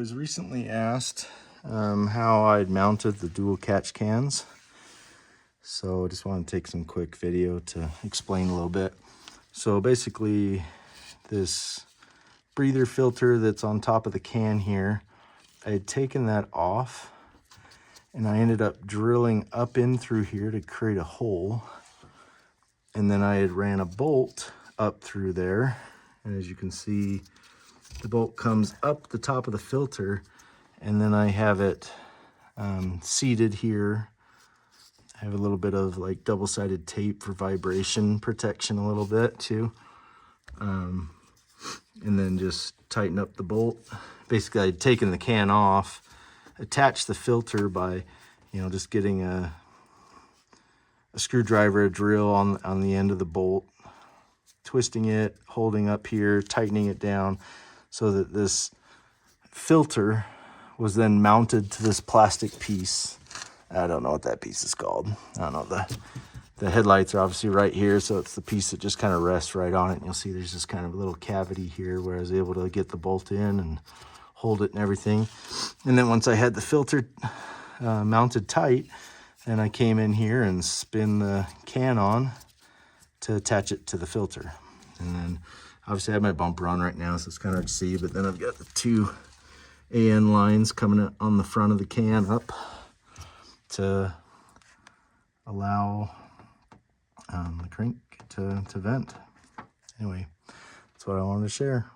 Was recently asked how I'd mounted the dual catch cans. So I just want to take some quick video to explain a little bit. So basically this breather filter that's on top of the can here, I had taken that off and I ended up drilling up in through here to create a hole. And then I had ran a bolt up through there. And as you can see, the bolt comes up the top of the filter, and then I have it seated here. I have a little bit of like double-sided tape for vibration protection a little bit too. And then just tighten up the bolt. Basically, I'd taken the can off, attached the filter by, just getting a screwdriver, a drill on the end of the bolt, twisting it, holding up here, tightening it down so that this filter was then mounted to this plastic piece. I don't know what that piece is called. I don't know. The headlights are obviously right here, so it's the piece that just kind of rests right on it. And you'll see there's this kind of little cavity here where I was able to get the bolt in and hold it and everything. And then once I had the filter mounted tight, then I came in here and spin the can on to attach it to the filter. And then obviously I have my bumper on right now, so it's kind of hard to see, but then I've got the two AN lines coming on the front of the can up to allow the crank to vent. Anyway, that's what I wanted to share.